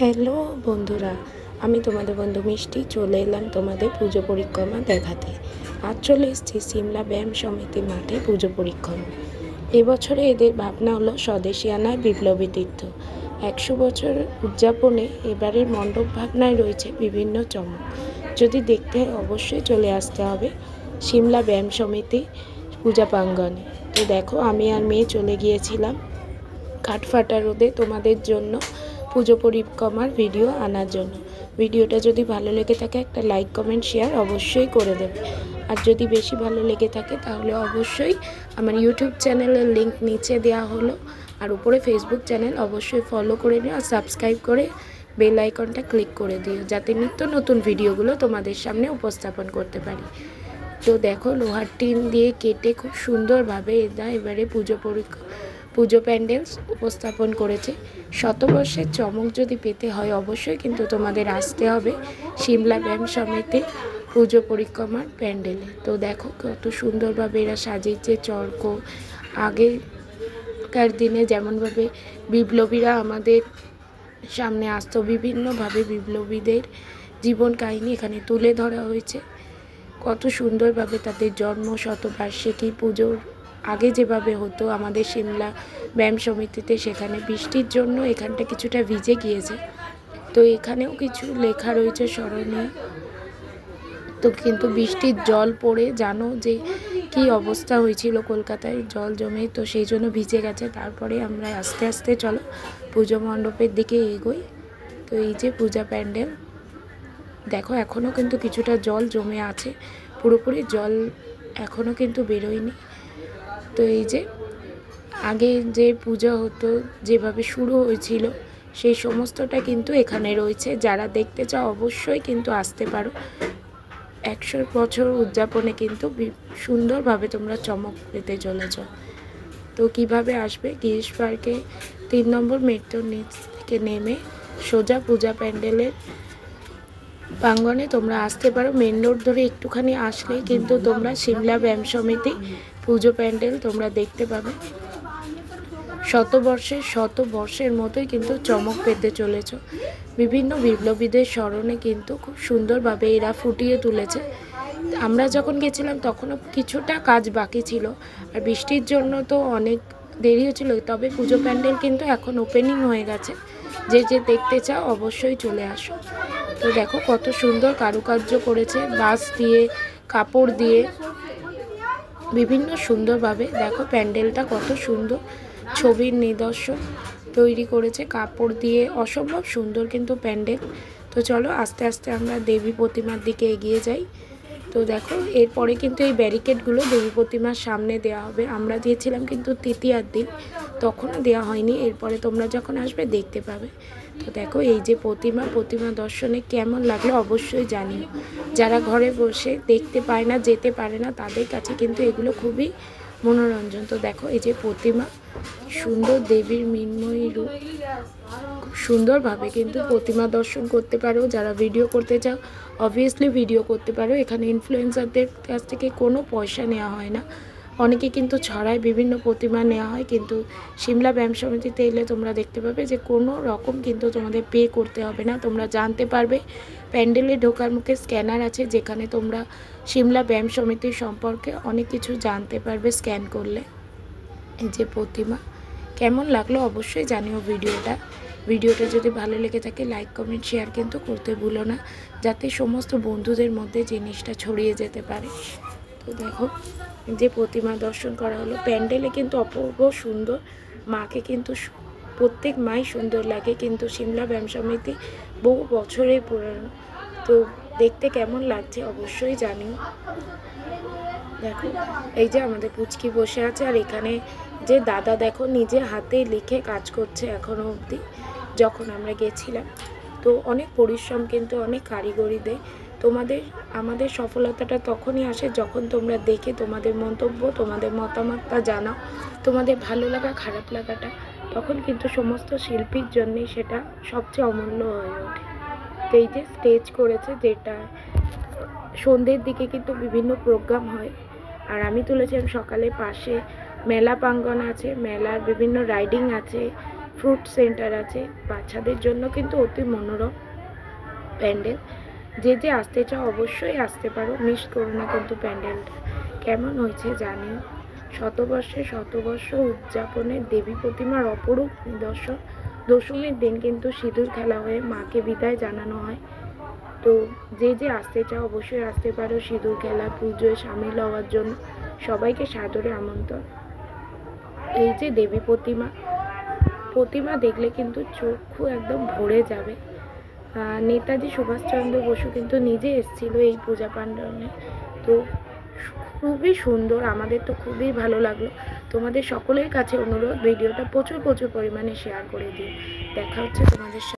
Hello বন্ধুরা, আমি তোমাদের বন্ধু মিষ্টি চলে এলাম তোমাদের পুজো পরিক্রমা দেখাতে। আজ চলে এসেছি সিমলা ব্যায়াম সমিতি মাঠে পুজো পরিক্রমা। এবছরে এদের ভাবনা হলো স্বদেশিয়ানায় বিপ্লবী তীর্থ। 100 বছর উদযাপনে এবারের মণ্ডপ ভাবনায় রয়েছে বিভিন্ন চমক। যদি দেখতে হয় অবশ্যই চলে আসতে হবে সিমলা ব্যায়াম সমিতি পূজা প্রাঙ্গণে। তো দেখো, আমি আর মেয়ে চলে গিয়েছিলাম কাঠফাটা রোদে তোমাদের জন্য পুজো পরিক্রমার ভিডিও আনার জন্য। ভিডিওটা যদি ভালো লেগে থাকে একটা লাইক কমেন্ট শেয়ার অবশ্যই করে দেবে। আর যদি বেশি ভালো লেগে থাকে তাহলে অবশ্যই আমার ইউটিউব চ্যানেলের লিঙ্ক নিচে দেওয়া হলো, আর উপরে ফেসবুক চ্যানেল অবশ্যই ফলো করে নিও আর সাবস্ক্রাইব করে বেল আইকনটা ক্লিক করে দিও, যাতে নিত্য নতুন ভিডিওগুলো তোমাদের সামনে উপস্থাপন করতে পারি। তো দেখো, লোহার টিন দিয়ে কেটে খুব সুন্দরভাবে এবারে পুজো প্যান্ডেল উপস্থাপন করেছে। শতবর্ষের চমক যদি পেতে হয় অবশ্যই কিন্তু তোমাদের আসতে হবে সিমলা ব্যায়াম সমিতি পুজো পরিক্রমার প্যান্ডেলে। তো দেখো কত সুন্দরভাবে এরা সাজিয়েছে চর্ক। আগেকার দিনে যেমনভাবে বিপ্লবীরা আমাদের সামনে আসতো, বিভিন্নভাবে বিপ্লবীদের জীবন কাহিনী এখানে তুলে ধরা হয়েছে। কত সুন্দরভাবে তাদের জন্ম শতবার্ষিকী পুজোর আগে যেভাবে হতো আমাদের সিমলা ব্যায়াম সমিতিতে, সেখানে বৃষ্টির জন্য এখানটা কিছুটা ভিজে গিয়েছে। তো এখানেও কিছু লেখা রয়েছে স্মরণীয়। তো কিন্তু বৃষ্টির জল পড়ে জানো যে কি অবস্থা হয়েছিল কলকাতায় জল জমে, তো সেই জন্য ভিজে গেছে। তারপরে আমরা আস্তে আস্তে চলো পুজো মণ্ডপের দিকে এগোই। তো এই যে পূজা প্যান্ডেল, দেখো এখনও কিন্তু কিছুটা জল জমে আছে, পুরোপুরি জল এখনও কিন্তু বেরোয়নি। তো এই যে আগে যে পূজা হতো যেভাবে শুরু হয়েছিল সেই সমস্তটা কিন্তু এখানে রয়েছে। যারা দেখতে চাও অবশ্যই কিন্তু আসতে পারো। 100 বছর উদযাপনে কিন্তু সুন্দরভাবে তোমরা চমক পেতে চলেছ। তো কিভাবে আসবে, গিরিশ পার্কে 3 নম্বর মেট্রোর নিচ থেকে নেমে সোজা পূজা প্যান্ডেলের প্রাঙ্গণে তোমরা আসতে পারো। মেন রোড ধরে একটুখানি আসলেই কিন্তু তোমরা সিমলা ব্যায়াম সমিতি পুজো প্যান্ডেল তোমরা দেখতে পাবে। শতবর্ষের মতোই কিন্তু চমক পেতে চলেছ। বিভিন্ন বিপ্লবীদের স্মরণে কিন্তু খুব সুন্দরভাবে এরা ফুটিয়ে তুলেছে। আমরা যখন গেছিলাম তখনও কিছুটা কাজ বাকি ছিল, আর বৃষ্টির জন্য তো অনেক দেরি হয়েছিল। তবে পুজো প্যান্ডেল কিন্তু এখন ওপেনিং হয়ে গেছে। যে দেখতে চাও অবশ্যই চলে আসো। তো দেখো কত সুন্দর কারুকার্য করেছে, বাঁশ দিয়ে কাপড় দিয়ে বিভিন্ন সুন্দরভাবে। দেখো প্যান্ডেলটা কত সুন্দর, ছবির নিদর্শন তৈরি করেছে কাপড় দিয়ে, অসম্ভব সুন্দর কিন্তু প্যান্ডেল। তো চলো আস্তে আস্তে আমরা দেবী প্রতিমার দিকে এগিয়ে যাই। তো দেখো এরপরে কিন্তু এই ব্যারিকেডগুলো দেবী প্রতিমার সামনে দেওয়া হবে। আমরা দিয়েছিলাম কিন্তু তৃতীয়ার দিন, তখনও দেওয়া হয়নি। এরপরে তোমরা যখন আসবে দেখতে পাবে। তো দেখো এই যে প্রতিমা দর্শনে কেমন লাগলো অবশ্যই জানিও। যারা ঘরে বসে দেখতে পায় না, যেতে পারে না, তাদের কাছে কিন্তু এগুলো খুবই মনোরঞ্জন। তো দেখো এই যে প্রতিমা, সুন্দর দেবীর মৃন্ময়ী রূপ, খুব সুন্দরভাবে কিন্তু প্রতিমা দর্শন করতে পারো। যারা ভিডিও করতে চাও অবভিয়াসলি ভিডিও করতে পারো। এখানে ইনফ্লুয়েন্সারদের কাছ থেকে কোনো পয়সা নেওয়া হয় না। অনেকে কিন্তু ছড়ায় বিভিন্ন প্রতিমা নেওয়া হয়, কিন্তু সিমলা ব্যায়াম সমিতিতে এলে তোমরা দেখতে পাবে যে কোনো রকম কিন্তু তোমাদের পে করতে হবে না। তোমরা জানতে পারবে প্যান্ডেলে ঢোকার মুখে স্ক্যানার আছে, যেখানে তোমরা সিমলা ব্যায়াম সমিতির সম্পর্কে অনেক কিছু জানতে পারবে স্ক্যান করলে। এই যে প্রতিমা, কেমন লাগলো অবশ্যই জানিও ভিডিওটা যদি ভালো লেগে থাকে লাইক কমেন্ট শেয়ার কিন্তু করতে ভুলো না, যাতে সমস্ত বন্ধুদের মধ্যে জিনিসটা ছড়িয়ে যেতে পারে। তো দেখো যে প্রতিমা দর্শন করা হলো, প্যান্ডেলে কিন্তু অপূর্ব সুন্দর। মাকে কিন্তু প্রত্যেক মাই সুন্দর লাগে, কিন্তু সিমলা ব্যায়াম সমিতি বহু বছরের পুরানো। তো দেখতে কেমন লাগছে অবশ্যই জানিও। দেখো এই যে আমাদের পুচকি বসে আছে, আর এখানে যে দাদা দেখো নিজে হাতে লিখে কাজ করছে এখনও অবধি। যখন আমরা গেছিলাম তো অনেক পরিশ্রম কিন্তু অনেক কারিগরি দেয়। আমাদের সফলতাটা তখনই আসে যখন তোমরা দেখে তোমাদের মন্তব্য, তোমাদের মতামতটা জানাও, তোমাদের ভালো লাগা খারাপ লাগাটা, তখন কিন্তু সমস্ত শিল্পীর জন্যই সেটা সবচেয়ে অমূল্য হয়ে ওঠে। তো এই যে স্টেজ করেছে, যেটা সন্ধ্যের দিকে কিন্তু বিভিন্ন প্রোগ্রাম হয়। আর আমি তুলেছিলাম সকালে। পাশে মেলা প্রাঙ্গণ আছে, মেলার বিভিন্ন রাইডিং আছে, ফ্রুট সেন্টার আছে, বাচ্চাদের জন্য কিন্তু অতি মনোরম প্যান্ডেল। যে যে আসতে চাও অবশ্যই আসতে পারো, মিস করো না কিন্তু প্যান্ডেলটা। কেমন হয়েছে জানিও। শতবর্ষ উদযাপনের দেবী প্রতিমার অপরূপ নিদর্শন। দশমীর দিন কিন্তু সিঁদুর খেলা হয়ে মাকে বিদায় জানানো হয়। তো যে যে আসতে চাও অবশ্যই আসতে পারো সিঁদুর খেলা, পুজোয় সামিল হওয়ার জন্য সবাইকে সাদরে আমন্ত্রণ। এই যে দেবী প্রতিমা দেখলে কিন্তু চক্ষু একদম ভরে যাবে। নেতাজি সুভাষচন্দ্র বসু কিন্তু নিজে এসেছিল এই পূজা প্যান্ডেলে। তো খুবই সুন্দর, আমাদের তো খুবই ভালো লাগলো। তোমাদের সকলের কাছে অনুরোধ ভিডিওটা প্রচুর পরিমাণে শেয়ার করে দিও। দেখা হচ্ছে তোমাদের সাথে।